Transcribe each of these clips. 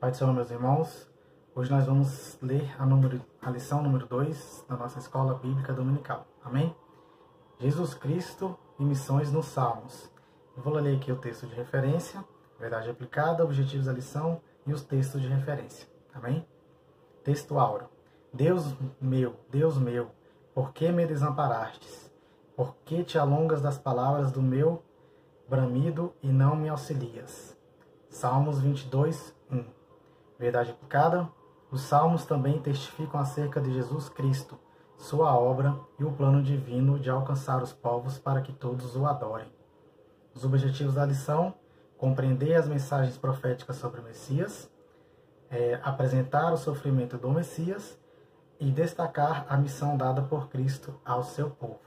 Pai do Senhor, meus irmãos, hoje nós vamos ler a lição número 2 da nossa Escola Bíblica Dominical. Amém? Jesus Cristo e missões nos Salmos. Eu vou ler aqui o texto de referência, verdade aplicada, objetivos da lição e os textos de referência. Amém? Texto áureo. Deus meu, por que me desamparastes? Por que te alongas das palavras do meu bramido e não me auxilias? Salmos 22, 1. Verdade aplicada, os salmos também testificam acerca de Jesus Cristo, sua obra e o plano divino de alcançar os povos para que todos o adorem. Os objetivos da lição: compreender as mensagens proféticas sobre o Messias, apresentar o sofrimento do Messias e destacar a missão dada por Cristo ao seu povo.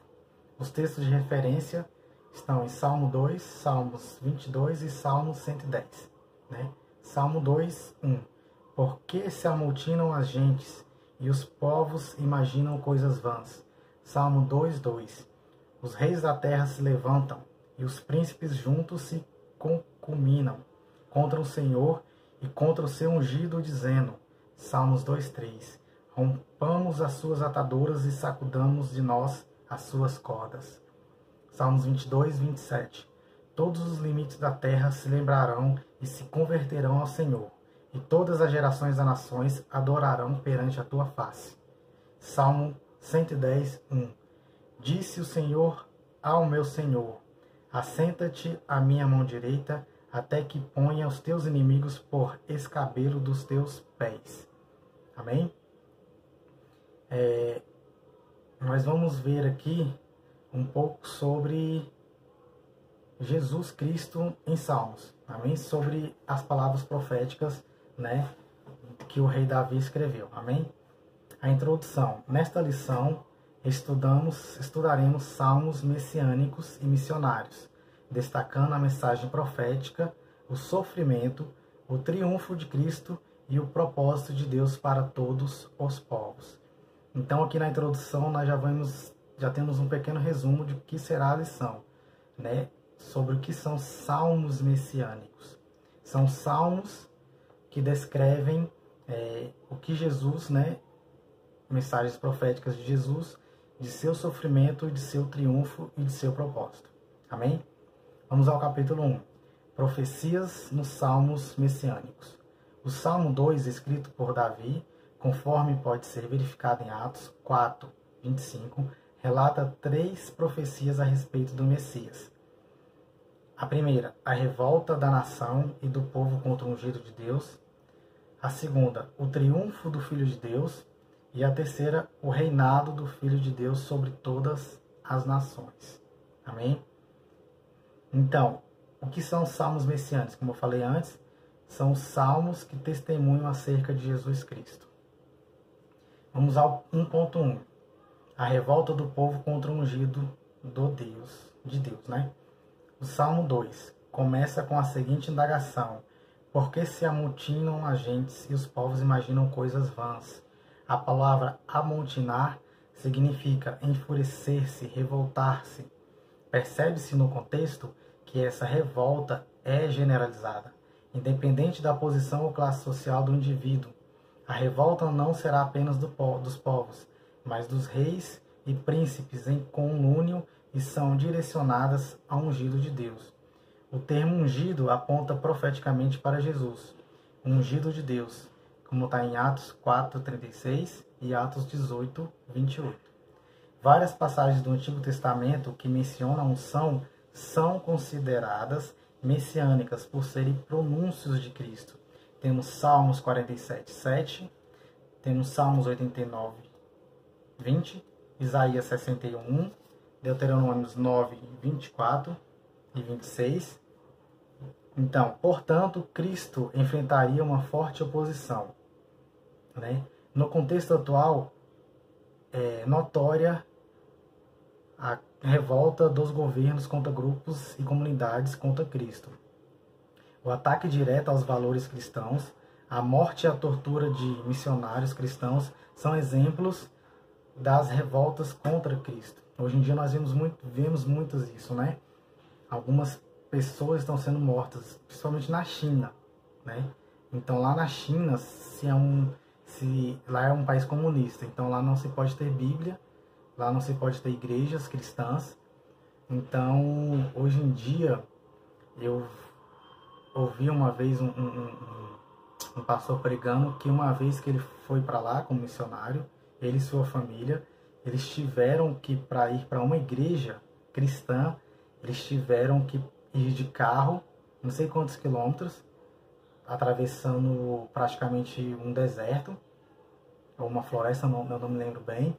Os textos de referência estão em Salmo 2, Salmos 22 e Salmo 110. Salmo 2, 1. Por que se amotinam as gentes e os povos imaginam coisas vãs? Salmo 2, 2. Os reis da terra se levantam e os príncipes juntos se concuminam contra o Senhor e contra o seu ungido, dizendo, Salmos 2, 3. Rompamos as suas ataduras e sacudamos de nós as suas cordas. Salmos 22, 27. Todos os limites da terra se lembrarão e se converterão ao Senhor, e todas as gerações das nações adorarão perante a tua face. Salmo 110, 1. Disse o Senhor ao meu Senhor, assenta-te à minha mão direita, até que ponha os teus inimigos por escabelo dos teus pés. Amém? Nós vamos ver aqui um pouco sobre Jesus Cristo em Salmos. Amém? Sobre as palavras proféticas, que o rei Davi escreveu. Amém? A introdução. Nesta lição, estudaremos salmos messiânicos e missionários, destacando a mensagem profética, o sofrimento, o triunfo de Cristo e o propósito de Deus para todos os povos. Então, aqui na introdução, nós já temos um pequeno resumo de o que será a lição, sobre o que são salmos messiânicos. São salmos que descrevem o que Jesus, mensagens proféticas de Jesus, de seu sofrimento, de seu triunfo e de seu propósito. Amém? Vamos ao capítulo 1. Profecias nos salmos messiânicos. O Salmo 2, escrito por Davi, conforme pode ser verificado em Atos 4, 25, relata 3 profecias a respeito do Messias. A primeira, a revolta da nação e do povo contra o ungido de Deus. A segunda, o triunfo do Filho de Deus. E a terceira, o reinado do Filho de Deus sobre todas as nações. Amém? Então, o que são salmos messiânicos? Como eu falei antes, são os salmos que testemunham acerca de Jesus Cristo. Vamos ao 1.1. A revolta do povo contra o ungido de Deus. O Salmo 2 começa com a seguinte indagação: por que se amotinam as gentes e os povos imaginam coisas vãs? A palavra amontinar significa enfurecer-se, revoltar-se. Percebe-se no contexto que essa revolta é generalizada, independente da posição ou classe social do indivíduo. A revolta não será apenas dos povos, mas dos reis e príncipes em conluno e são direcionadas ao ungido de Deus. O termo ungido aponta profeticamente para Jesus, o ungido de Deus, como está em Atos 4:36 e Atos 18:28. Várias passagens do Antigo Testamento que mencionam a unção são consideradas messiânicas por serem pronúncios de Cristo. Temos Salmos 47:7, temos Salmos 89:20, Isaías 61:1, Deuteronômios 9:24 e 26. Então, portanto, Cristo enfrentaria uma forte oposição. No contexto atual, é notória a revolta dos governos contra grupos e comunidades contra Cristo. O ataque direto aos valores cristãos, a morte e a tortura de missionários cristãos são exemplos das revoltas contra Cristo. Hoje em dia nós vemos muitas isso, Algumas pessoas estão sendo mortas, principalmente na China, Então lá na China, se lá é um país comunista, então lá não se pode ter Bíblia, lá não se pode ter igrejas cristãs. Então hoje em dia eu ouvi uma vez um pastor pregando que uma vez que ele foi para lá como missionário, ele e sua família, eles tiveram que, para ir para uma igreja cristã, eles tiveram que ir de carro, não sei quantos quilômetros, atravessando praticamente um deserto, ou uma floresta, eu não me lembro bem.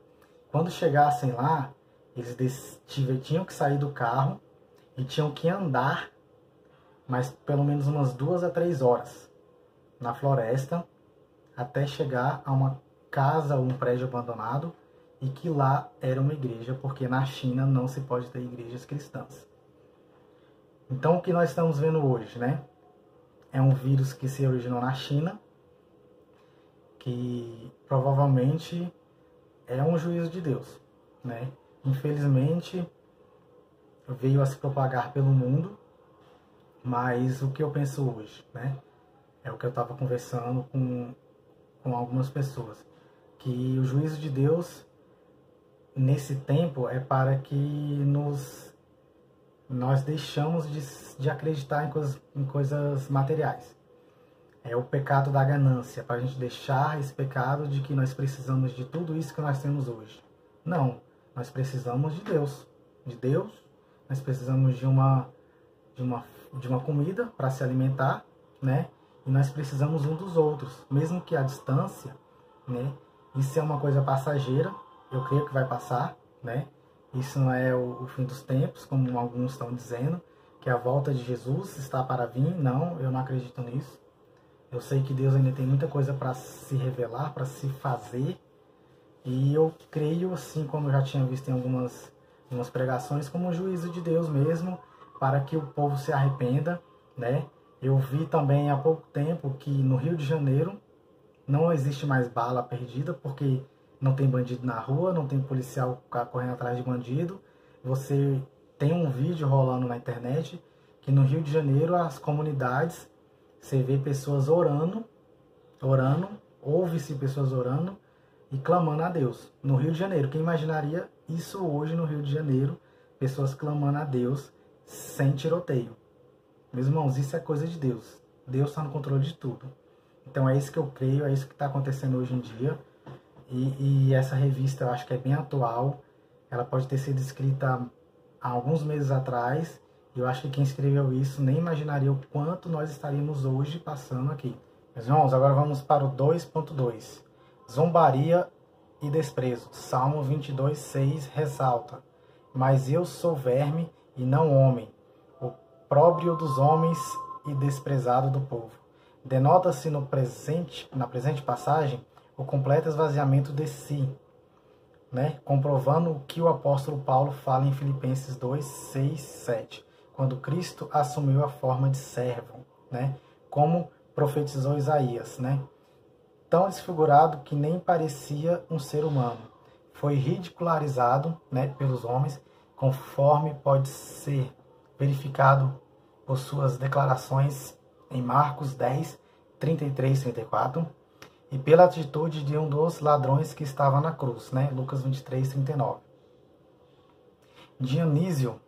Quando chegassem lá, eles tinham que sair do carro e tinham que andar mais pelo menos umas 2 a 3 horas na floresta até chegar a uma casa ou um prédio abandonado, e que lá era uma igreja, porque na China não se pode ter igrejas cristãs. Então o que nós estamos vendo hoje, né? É um vírus que se originou na China, que provavelmente é um juízo de Deus, né? Infelizmente veio a se propagar pelo mundo, mas o que eu penso hoje, né? É o que eu estava conversando com algumas pessoas, que o juízo de Deus nesse tempo é para que nós deixamos de acreditar em coisas materiais. É o pecado da ganância, para a gente deixar esse pecado de que nós precisamos de tudo isso que nós temos hoje. Não, nós precisamos de Deus. De Deus, nós precisamos de uma comida para se alimentar, né? E nós precisamos um dos outros, mesmo que a distância, né? Isso é uma coisa passageira, eu creio que vai passar, né? Isso não é o fim dos tempos, como alguns estão dizendo, que a volta de Jesus está para vir. Não, eu não acredito nisso. Eu sei que Deus ainda tem muita coisa para se revelar, para se fazer. E eu creio, assim como eu já tinha visto em algumas pregações, como um juízo de Deus mesmo, para que o povo se arrependa, né? Eu vi também há pouco tempo que no Rio de Janeiro não existe mais bala perdida, porque não tem bandido na rua, não tem policial correndo atrás de bandido. Você tem um vídeo rolando na internet que no Rio de Janeiro as comunidades, você vê pessoas orando, ouve-se pessoas orando e clamando a Deus. No Rio de Janeiro, quem imaginaria isso hoje no Rio de Janeiro? Pessoas clamando a Deus sem tiroteio. Meus irmãos, isso é coisa de Deus. Deus está no controle de tudo. Então é isso que eu creio, é isso que está acontecendo hoje em dia. E essa revista eu acho que é bem atual. Ela pode ter sido escrita há alguns meses atrás. E eu acho que quem escreveu isso nem imaginaria o quanto nós estaríamos hoje passando aqui. Meus irmãos, agora vamos para o 2.2. Zombaria e desprezo. Salmo 22:6 ressalta: Mas eu sou verme e não homem, opróbrio dos homens e desprezado do povo. Denota-se na presente passagem o completo esvaziamento de si, né? Comprovando o que o apóstolo Paulo fala em Filipenses 2:6-7, quando Cristo assumiu a forma de servo, né? Como profetizou Isaías, né? Tão desfigurado que nem parecia um ser humano. Foi ridicularizado, né, pelos homens, conforme pode ser verificado por suas declarações em Marcos 10:33-34, e pela atitude de um dos ladrões que estava na cruz, né? Lucas 23:39. Dionísio,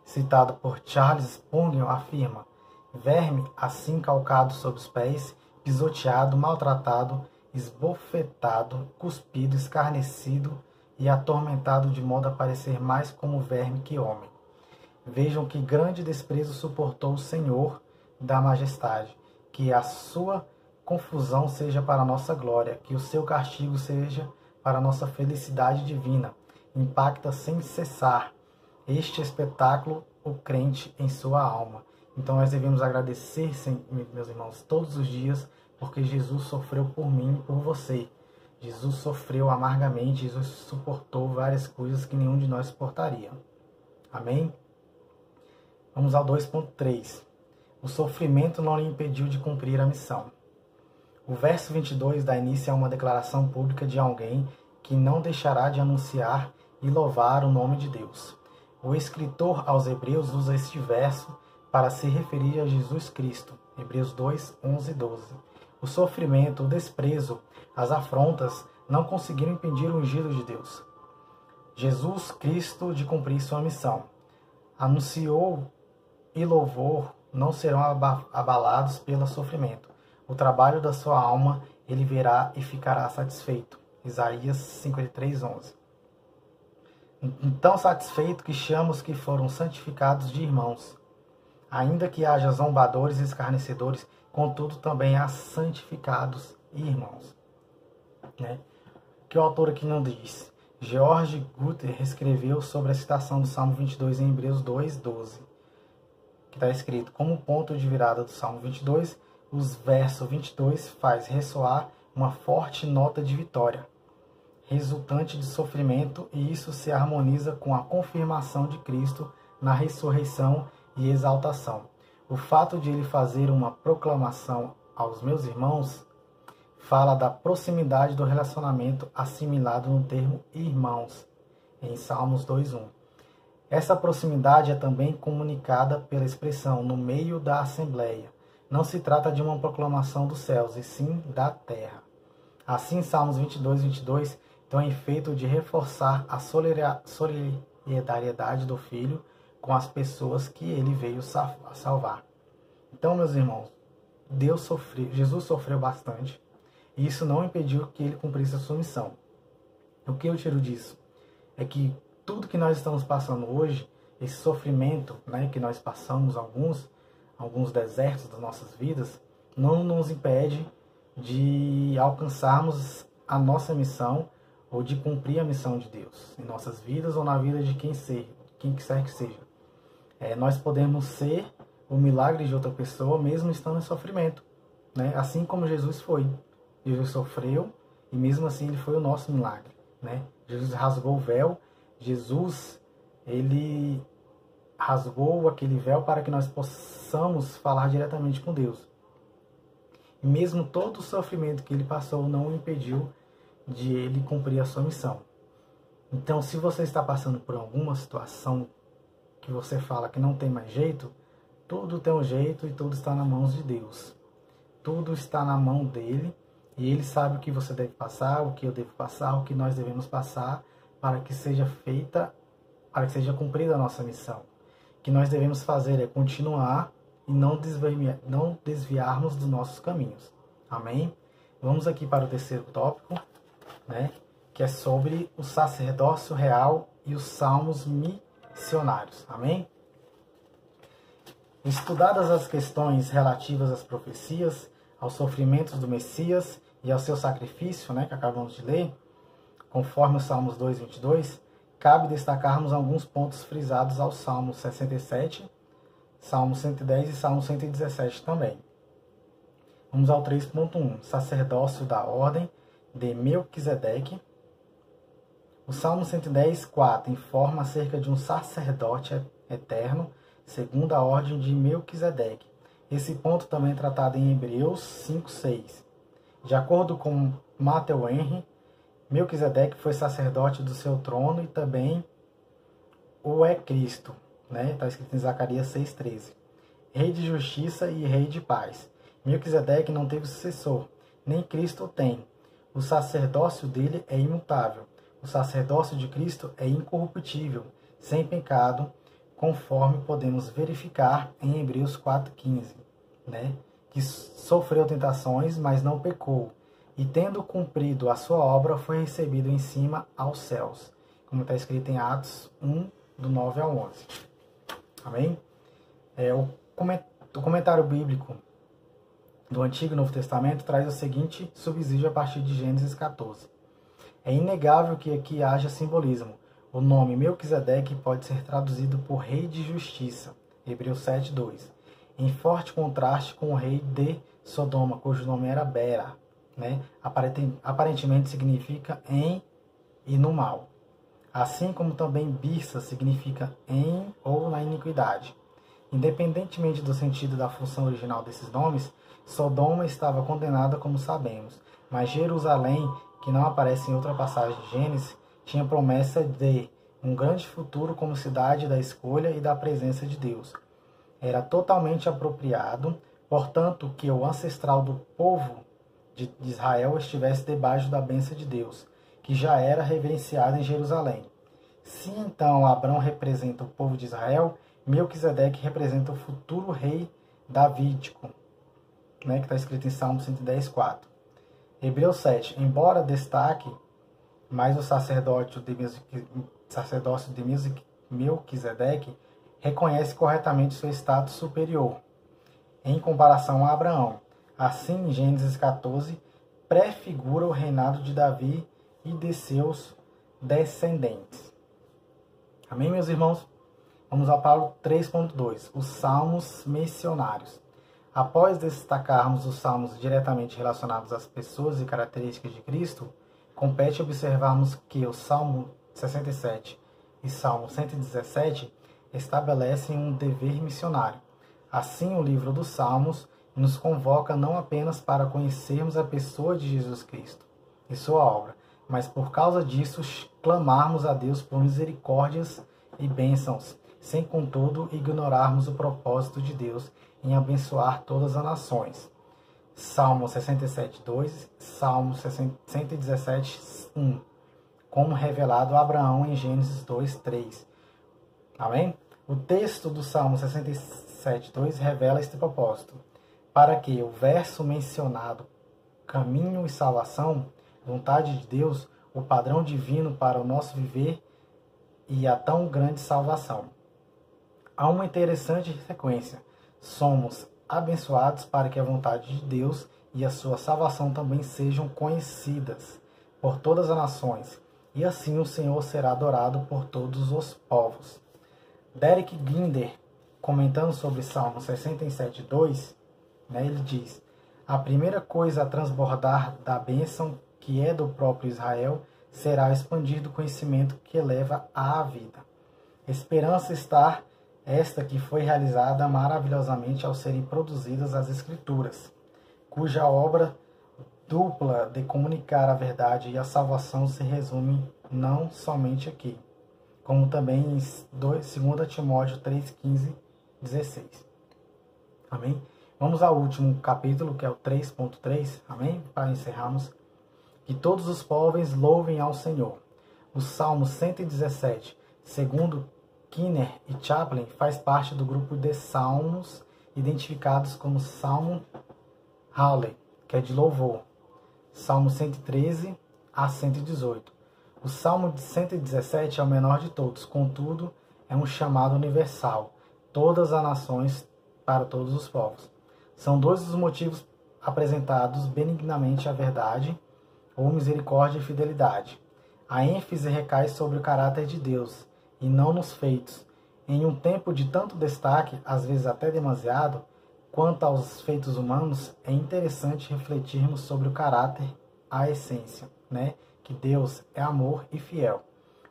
citado por Charles Spurgeon, afirma: verme assim calcado sob os pés, pisoteado, maltratado, esbofetado, cuspido, escarnecido e atormentado de modo a parecer mais como verme que homem. Vejam que grande desprezo suportou o Senhor da majestade, que a sua confusão seja para a nossa glória, que o seu castigo seja para a nossa felicidade divina. Impacta sem cessar este espetáculo o crente em sua alma. Então nós devemos agradecer, meus irmãos, todos os dias, porque Jesus sofreu por mim e por você. Jesus sofreu amargamente, Jesus suportou várias coisas que nenhum de nós suportaria. Amém? Vamos ao 2.3. O sofrimento não lhe impediu de cumprir a missão. O verso 22 dá início a uma declaração pública de alguém que não deixará de anunciar e louvar o nome de Deus. O escritor aos Hebreus usa este verso para se referir a Jesus Cristo. Hebreus 2:11-12. O sofrimento, o desprezo, as afrontas não conseguiram impedir o ungido de Deus, Jesus Cristo, de cumprir sua missão. Anunciou e louvor não serão abalados pelo sofrimento. O trabalho da sua alma ele verá e ficará satisfeito. Isaías 53:11. Tão satisfeito que chama os que foram santificados de irmãos. Ainda que haja zombadores e escarnecedores, contudo também há santificados e irmãos. Né? Que o autor aqui não diz. George Guter escreveu sobre a citação do Salmo 22 em Hebreus 2:12, que está escrito: como ponto de virada do Salmo 22, os versos 22 faz ressoar uma forte nota de vitória, resultante de sofrimento, e isso se harmoniza com a confirmação de Cristo na ressurreição e exaltação. O fato de ele fazer uma proclamação aos meus irmãos fala da proximidade do relacionamento assimilado no termo irmãos, em Salmos 2:1. Essa proximidade é também comunicada pela expressão no meio da assembleia. Não se trata de uma proclamação dos céus, e sim da terra. Assim, Salmos 22:22 tem o efeito de reforçar a solidariedade do Filho com as pessoas que ele veio salvar. Então, meus irmãos, Jesus sofreu bastante, e isso não impediu que ele cumprisse a sua missão. O que eu tiro disso é que tudo que nós estamos passando hoje, esse sofrimento, né, que nós passamos, alguns desertos das nossas vidas, não nos impede de alcançarmos a nossa missão ou de cumprir a missão de Deus em nossas vidas ou na vida de quem quiser que seja. Nós podemos ser o milagre de outra pessoa mesmo estando em sofrimento, né? Assim como Jesus foi. Jesus sofreu e mesmo assim ele foi o nosso milagre, né? Jesus rasgou o véu. Jesus, ele rasgou aquele véu para que nós possamos falar diretamente com Deus. E mesmo todo o sofrimento que ele passou não o impediu de ele cumprir a sua missão. Então, se você está passando por alguma situação que você fala que não tem mais jeito, tudo tem um jeito e tudo está nas mãos de Deus. Tudo está na mão dele e ele sabe o que você deve passar, o que eu devo passar, o que nós devemos passar para que seja cumprida a nossa missão. O que nós devemos fazer é continuar e não desviarmos dos nossos caminhos. Amém? Vamos aqui para o terceiro tópico, né, que é sobre o sacerdócio real e os salmos missionários. Amém? Estudadas as questões relativas às profecias, aos sofrimentos do Messias e ao seu sacrifício, né, que acabamos de ler, conforme os Salmos 2:22, cabe destacarmos alguns pontos frisados aos Salmos 67, Salmo 110 e Salmo 117 também. Vamos ao 3.1, sacerdócio da ordem de Melquisedeque. O Salmo 110:4 informa acerca de um sacerdote eterno, segundo a ordem de Melquisedeque. Esse ponto também é tratado em Hebreus 5:6. De acordo com Matthew Henry, Melquisedeque foi sacerdote do seu trono e também o é Cristo, né? Está escrito em Zacarias 6:13. Rei de justiça e rei de paz. Melquisedeque não teve sucessor, nem Cristo tem. O sacerdócio dele é imutável. O sacerdócio de Cristo é incorruptível, sem pecado, conforme podemos verificar em Hebreus 4:15, né? Que sofreu tentações, mas não pecou. E tendo cumprido a sua obra, foi recebido em cima aos céus. Como está escrito em Atos 1, do 9 ao 11. Amém? O comentário bíblico do Antigo e Novo Testamento traz o seguinte subsídio a partir de Gênesis 14. É inegável que aqui haja simbolismo. O nome Melquisedeque pode ser traduzido por Rei de Justiça, Hebreus 7:2, em forte contraste com o rei de Sodoma, cujo nome era Bera, né? Aparentemente significa em e no mal. Assim como também Birsa significa em ou na iniquidade. Independentemente do sentido da função original desses nomes, Sodoma estava condenada, como sabemos, mas Jerusalém, que não aparece em outra passagem de Gênesis, tinha promessa de um grande futuro como cidade da escolha e da presença de Deus. Era totalmente apropriado, portanto, que o ancestral do povo de Israel estivesse debaixo da bênção de Deus, que já era reverenciada em Jerusalém. Se então Abrão representa o povo de Israel, Melquisedeque representa o futuro rei davídico, né, que está escrito em Salmo 110:4. Hebreus 7. Embora destaque mais o sacerdócio de Melquisedeque, reconhece corretamente seu status superior em comparação a Abraão. Assim, em Gênesis 14, prefigura o reinado de Davi e de seus descendentes. Amém, meus irmãos? Vamos ao Paulo 3.2, os salmos missionários. Após destacarmos os salmos diretamente relacionados às pessoas e características de Cristo, compete observarmos que o Salmo 67 e Salmo 117 estabelecem um dever missionário. Assim, o livro dos Salmos nos convoca não apenas para conhecermos a pessoa de Jesus Cristo e sua obra, mas por causa disso clamarmos a Deus por misericórdias e bênçãos, sem contudo ignorarmos o propósito de Deus em abençoar todas as nações. Salmo 67:2, Salmo 117:1, como revelado a Abraão em Gênesis 2:3. Amém? O texto do Salmo 67:2 revela este propósito, para que o verso mencionado, caminho e salvação, vontade de Deus, o padrão divino para o nosso viver e a tão grande salvação. Há uma interessante sequência. Somos abençoados para que a vontade de Deus e a sua salvação também sejam conhecidas por todas as nações, e assim o Senhor será adorado por todos os povos. Derek Grinder, comentando sobre Salmo 67:2, ele diz: a primeira coisa a transbordar da bênção que é do próprio Israel será expandir do conhecimento que leva à vida. Esperança estar esta que foi realizada maravilhosamente ao serem produzidas as Escrituras, cuja obra dupla de comunicar a verdade e a salvação se resume não somente aqui, como também em 2 Timóteo 3:15-16. Amém? Vamos ao último capítulo, que é o 3.3, amém? Para encerrarmos. Que todos os povos louvem ao Senhor. O Salmo 117, segundo Kinner e Chaplin, faz parte do grupo de salmos identificados como Salmo Hallel, que é de louvor. Salmo 113 a 118. O Salmo de 117 é o menor de todos, contudo, é um chamado universal, todas as nações, para todos os povos. São dois os motivos apresentados benignamente à verdade, ou misericórdia e fidelidade. A ênfase recai sobre o caráter de Deus, e não nos feitos. Em um tempo de tanto destaque, às vezes até demasiado, quanto aos feitos humanos, é interessante refletirmos sobre o caráter, a essência, que Deus é amor e fiel.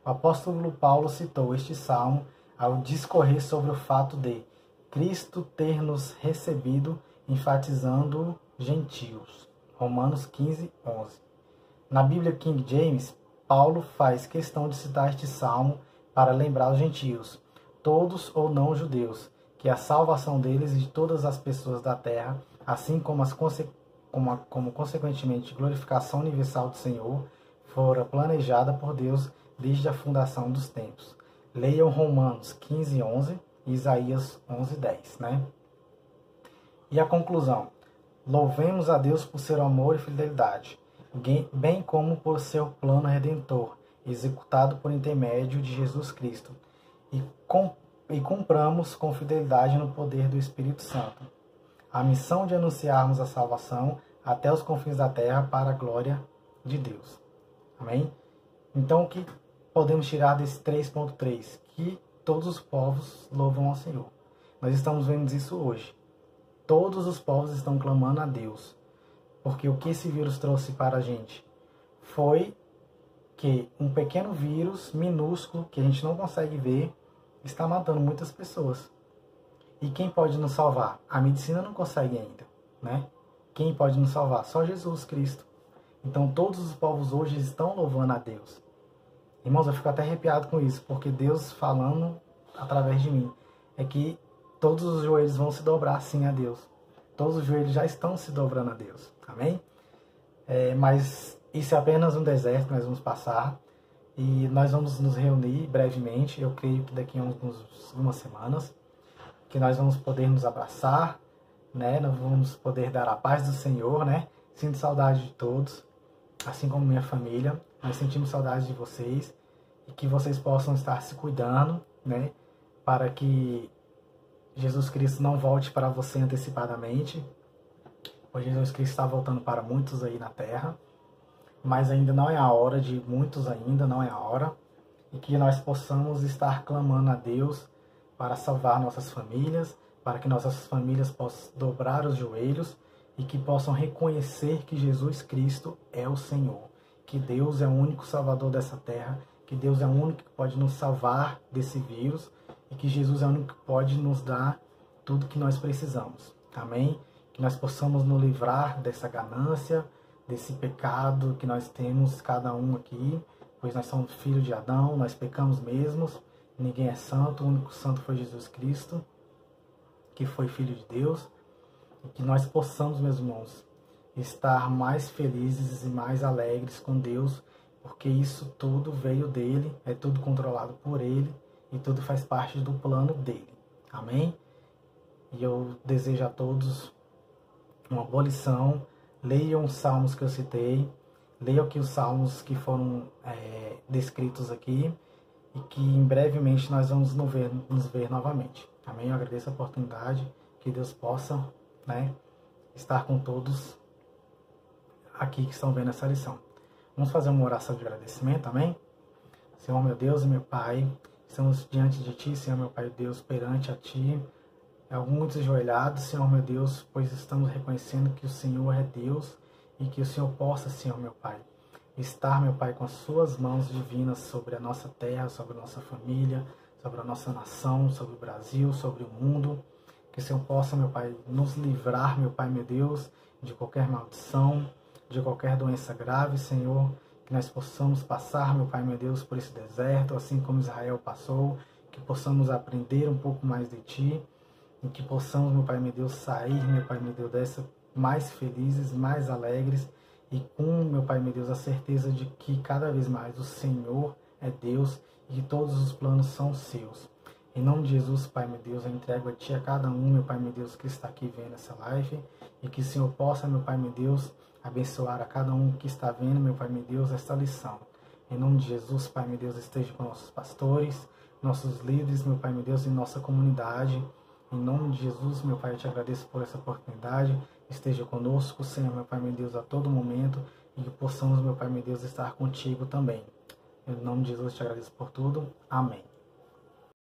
O apóstolo Paulo citou este salmo ao discorrer sobre o fato de Cristo ter nos recebido, enfatizando gentios. Romanos 15:11. Na Bíblia King James, Paulo faz questão de citar este salmo para lembrar os gentios, todos ou não judeus, que a salvação deles e de todas as pessoas da terra, assim como consequentemente glorificação universal do Senhor, fora planejada por Deus desde a fundação dos tempos. Leiam Romanos 15:11 e Isaías 11:10, E a conclusão: louvemos a Deus por seu amor e fidelidade, bem como por seu plano redentor, executado por intermédio de Jesus Cristo, e cumpramos com fidelidade no poder do Espírito Santo a missão de anunciarmos a salvação até os confins da terra para a glória de Deus. Amém? Então, o que podemos tirar desse 3.3? Que todos os povos louvam ao Senhor. Nós estamos vendo isso hoje. Todos os povos estão clamando a Deus. Porque o que esse vírus trouxe para a gente foi que um pequeno vírus minúsculo, que a gente não consegue ver, está matando muitas pessoas. E quem pode nos salvar? A medicina não consegue ainda, Quem pode nos salvar? Só Jesus Cristo. Então todos os povos hoje estão louvando a Deus. Irmãos, eu fico até arrepiado com isso, porque Deus falando através de mim é que todos os joelhos vão se dobrar sim a Deus. Todos os joelhos já estão se dobrando a Deus. Amém? Mas isso é apenas um deserto que nós vamos passar. E nós vamos nos reunir brevemente, eu creio que daqui a algumas semanas, que nós vamos poder nos abraçar, né? Nós vamos poder dar a paz do Senhor, né? Sinto saudade de todos, assim como minha família. Nós sentimos saudade de vocês e que vocês possam estar se cuidando, né? Para que Jesus Cristo não volte para você antecipadamente, pois Jesus Cristo está voltando para muitos aí na terra. Mas ainda não é a hora de muitos, ainda não é a hora, e que nós possamos estar clamando a Deus para salvar nossas famílias, para que nossas famílias possam dobrar os joelhos e que possam reconhecer que Jesus Cristo é o Senhor, que Deus é o único Salvador dessa terra, que Deus é o único que pode nos salvar desse vírus e que Jesus é o único que pode nos dar tudo que nós precisamos. Amém? Que nós possamos nos livrar dessa ganância, desse pecado que nós temos, cada um aqui, pois nós somos filhos de Adão, nós pecamos mesmos, ninguém é santo, o único santo foi Jesus Cristo, que foi Filho de Deus, e que nós possamos, meus irmãos, estar mais felizes e mais alegres com Deus, porque isso tudo veio dele, é tudo controlado por ele, e tudo faz parte do plano dele. Amém? E eu desejo a todos uma boa lição. Leiam os salmos que eu citei, leiam aqui os salmos que foram descritos aqui e que em brevemente nós vamos nos ver novamente. Amém? Eu agradeço a oportunidade, que Deus possa, né, estar com todos aqui que estão vendo essa lição. Vamos fazer uma oração de agradecimento, amém? Senhor meu Deus e meu Pai, estamos diante de Ti, Senhor meu Pai Deus, perante a Ti, muitos ajoelhados, Senhor meu Deus, pois estamos reconhecendo que o Senhor é Deus e que o Senhor possa, Senhor meu Pai, estar, meu Pai, com as suas mãos divinas sobre a nossa terra, sobre a nossa família, sobre a nossa nação, sobre o Brasil, sobre o mundo. Que o Senhor possa, meu Pai, nos livrar, meu Pai, meu Deus, de qualquer maldição, de qualquer doença grave, Senhor. Que nós possamos passar, meu Pai, meu Deus, por esse deserto, assim como Israel passou. Que possamos aprender um pouco mais de Ti. E que possamos, meu Pai, meu Deus, sair, meu Pai, meu Deus, dessa mais felizes, mais alegres e com, meu Pai, meu Deus, a certeza de que cada vez mais o Senhor é Deus e que todos os planos são seus. Em nome de Jesus, Pai, meu Deus, eu entrego a Ti a cada um, meu Pai, meu Deus, que está aqui vendo essa live e que o Senhor possa, meu Pai, meu Deus, abençoar a cada um que está vendo, meu Pai, meu Deus, esta lição. Em nome de Jesus, Pai, meu Deus, esteja com nossos pastores, nossos líderes, meu Pai, meu Deus, e nossa comunidade. Em nome de Jesus, meu Pai, eu te agradeço por essa oportunidade. Esteja conosco, Senhor, meu Pai, meu Deus, a todo momento. E que possamos, meu Pai, meu Deus, estar contigo também. Em nome de Jesus, eu te agradeço por tudo. Amém.